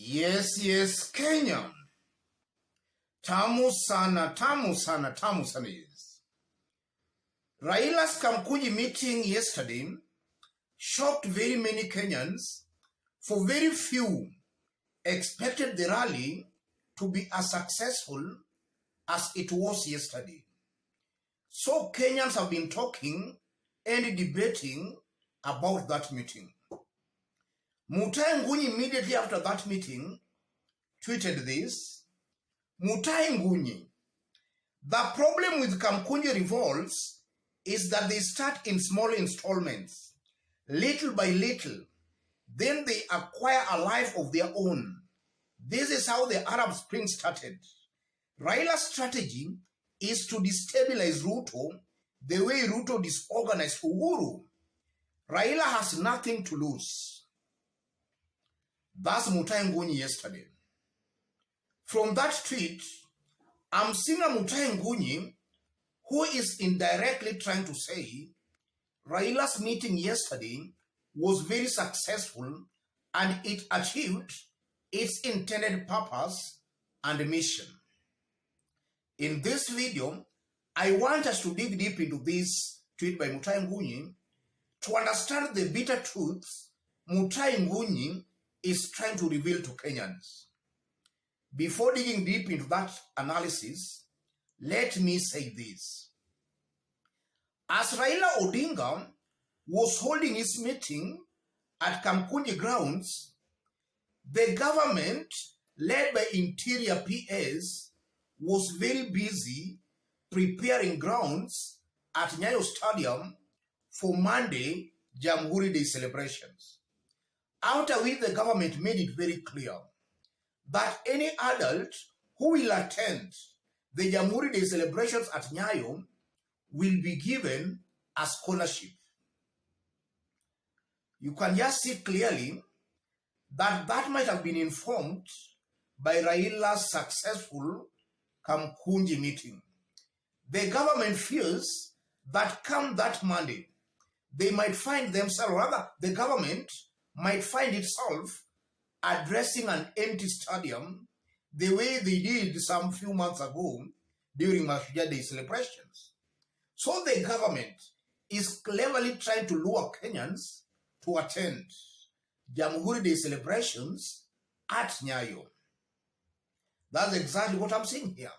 Yes, Kenya. Tamu sana yes. Raila's Kamkunji meeting yesterday shocked very many Kenyans, for very few expected the rally to be as successful as it was yesterday. So Kenyans have been talking and debating about that meeting. Mutahi Ngunyi immediately after that meeting tweeted this: Mutahi Ngunyi, the problem with Kamkunji revolts is that they start in small installments, little by little, then they acquire a life of their own. This is how the Arab Spring started. Raila's strategy is to destabilize Ruto the way Ruto disorganized Uhuru. Raila has nothing to lose. That's Mutahi Ngunyi yesterday. From that tweet, I'm seeing a Mutahi Ngunyi who is indirectly trying to say Raila's meeting yesterday was very successful and it achieved its intended purpose and mission. In this video, I want us to dig deep into this tweet by Mutahi Ngunyi to understand the bitter truths Mutahi Ngunyi is trying to reveal to Kenyans. Before digging deep into that analysis, let me say this. As Raila Odinga was holding his meeting at Kamkunji grounds, the government, led by Interior PS, was very busy preparing grounds at Nyayo Stadium for Monday Jamhuri Day celebrations. After which the government made it very clear that any adult who will attend the Jamhuri Day celebrations at Nyayo will be given a scholarship. You can just see clearly that that might have been informed by Raila's successful Kamkunji meeting. The government fears that come that Monday, they might find themselves, rather the government might find itself addressing an empty stadium the way they did some few months ago during Mashujaa Day celebrations. So the government is cleverly trying to lure Kenyans to attend Jamhuri Day celebrations at Nyayo. That's exactly what I'm seeing here.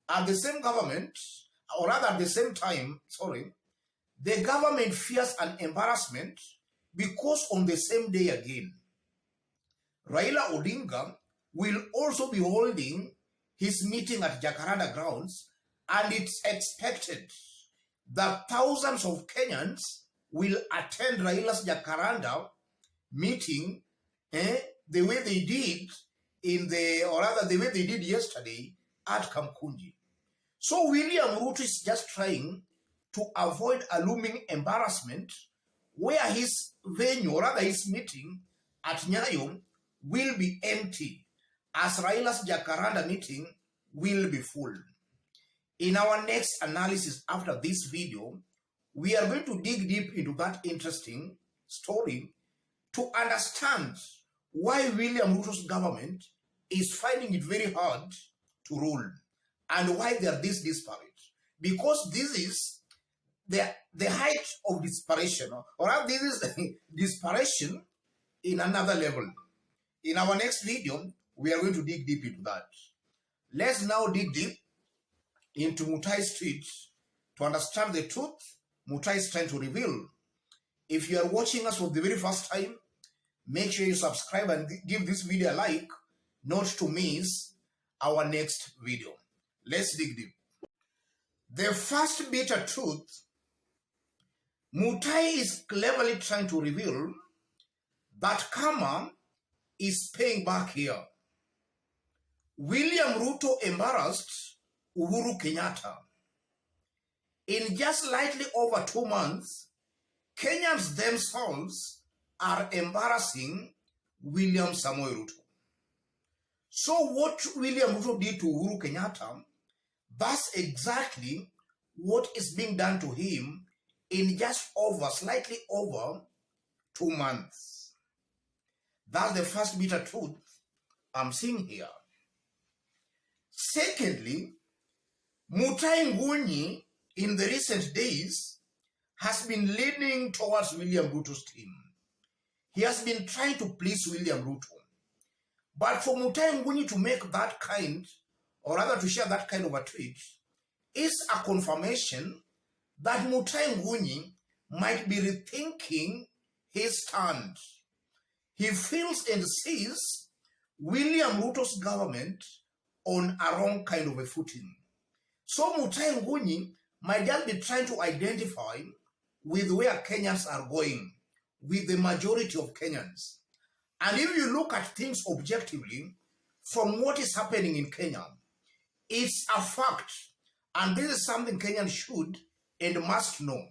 At the same government, or rather at the same time, the government fears an embarrassment because on the same day again, Raila Odinga will also be holding his meeting at Jacaranda grounds, and it's expected that thousands of Kenyans will attend Raila's Jacaranda meeting the way they did the way they did yesterday at Kamkunji. So William Ruto is just trying to avoid a looming embarrassment where his venue, or rather his meeting at Nyayo, will be empty, as Raila's Jacaranda meeting will be full. In our next analysis after this video, we are going to dig deep into that interesting story to understand why William Ruto's government is finding it very hard to rule and why they are this disparate. Because this is the height of desperation, or this is desperation in another level. In our next video, we are going to dig deep into that. Let's now dig deep into Mutahi's tweet to understand the truth Mutahi is trying to reveal. If you are watching us for the very first time, make sure you subscribe and give this video a like, not to miss our next video. Let's dig deep. The first bitter truth Mutahi is cleverly trying to reveal that karma is paying back here. William Ruto embarrassed Uhuru Kenyatta. In just slightly over 2 months, Kenyans themselves are embarrassing William Samoei Ruto. So what William Ruto did to Uhuru Kenyatta, that's exactly what is being done to him in just slightly over 2 months. That's the first bitter truth I'm seeing here. Secondly, Mutahi Ngunyi in the recent days has been leaning towards William Ruto's team. He has been trying to please William Ruto. But for Mutahi Ngunyi to make that kind, or rather to share that kind of a tweet, is a confirmation that Mutahi Ngunyi might be rethinking his stand. He feels and sees William Ruto's government on a wrong kind of a footing. So Mutahi Ngunyi might just be trying to identify with where Kenyans are going, with the majority of Kenyans. And if you look at things objectively, from what is happening in Kenya, it's a fact, and this is something Kenyans should and must know.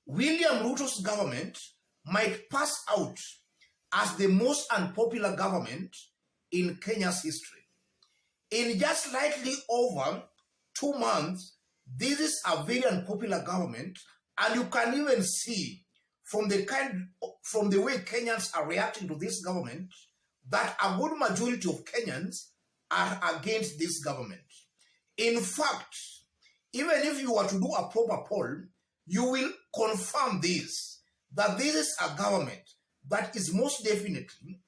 William Ruto's government might pass out as the most unpopular government in Kenya's history. In just slightly over 2 months, this is a very unpopular government, and you can even see from the way Kenyans are reacting to this government that a good majority of Kenyans are against this government. In fact, even if you were to do a proper poll, you will confirm this, that this is a government that is most definitely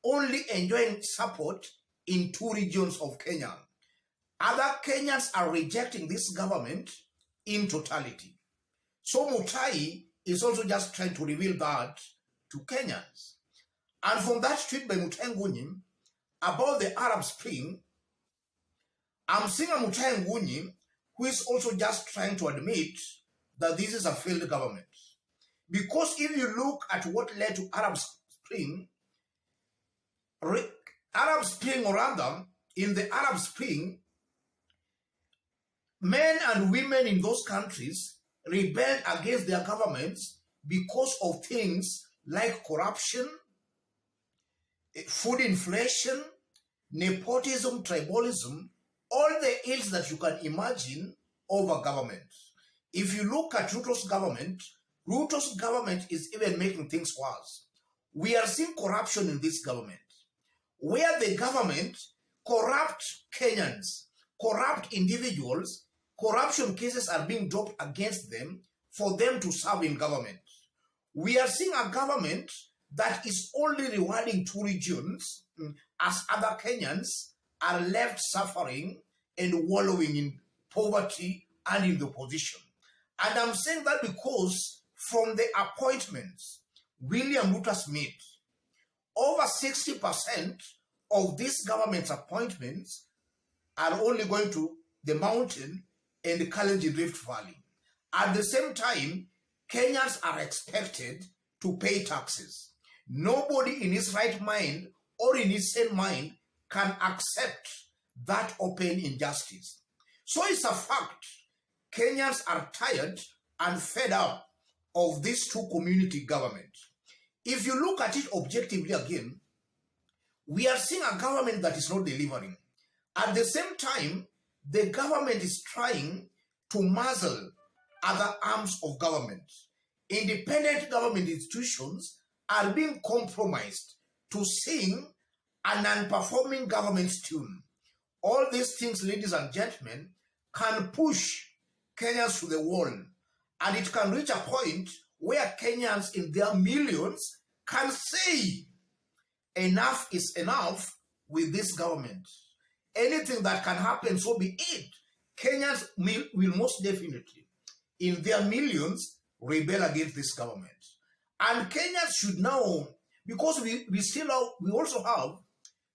only enjoying support in 2 regions of Kenya. Other Kenyans are rejecting this government in totality. So Mutahi is also just trying to reveal that to Kenyans. And from that tweet by Mutahi Ngunyi about the Arab Spring, I'm seeing a Mutahi Ngunyi who is also just trying to admit that this is a failed government. Because if you look at what led to Arab Spring, or rather, in the Arab Spring, men and women in those countries rebelled against their governments because of things like corruption, food inflation, nepotism, tribalism, all the ills that you can imagine over government. If you look at Ruto's government is even making things worse. We are seeing corruption in this government, where the government corrupt Kenyans, corrupt individuals, corruption cases are being dropped against them for them to serve in government. We are seeing a government that is only rewarding 2 regions as other Kenyans are left suffering and wallowing in poverty and in the opposition. And I'm saying that because from the appointments William Ruto has made, over 60% of this government's appointments are only going to the mountain and the Kamkunji Rift Valley. At the same time, Kenyans are expected to pay taxes. Nobody in his right mind or in his sane mind can accept that open injustice. So it's a fact. Kenyans are tired and fed up of this 2-community government. If you look at it objectively again, we are seeing a government that is not delivering. At the same time, the government is trying to muzzle other arms of government. Independent government institutions are being compromised to sing an unperforming government's tune. All these things, ladies and gentlemen, can push Kenyans to the wall, and it can reach a point where Kenyans in their millions can say enough is enough with this government. Anything that can happen, so be it. Kenyans will most definitely, in their millions, rebel against this government. And Kenyans should know, because we also have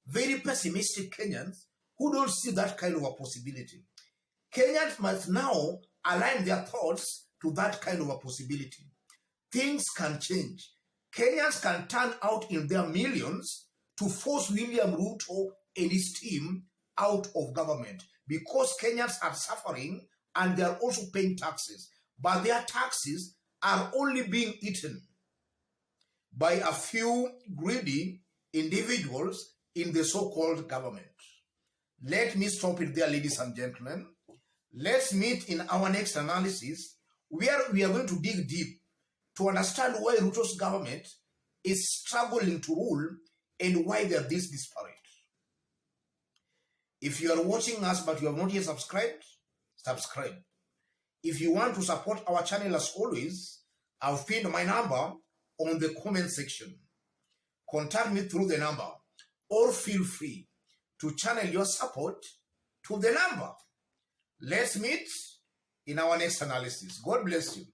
very pessimistic Kenyans who don't see that kind of a possibility. Kenyans must now align their thoughts to that kind of a possibility. Things can change. Kenyans can turn out in their millions to force William Ruto and his team out of government, because Kenyans are suffering and they are also paying taxes. But their taxes are only being eaten by a few greedy individuals in the so-called government. Let me stop it there, ladies and gentlemen. Let's meet in our next analysis, where we are going to dig deep to understand why Ruto's government is struggling to rule and why they are this disparate. If you are watching us but you have not yet subscribed, subscribe. If you want to support our channel as always, I've pinned my number on the comment section. Contact me through the number or feel free to channel your support to the number. Let's meet in our next analysis. God bless you.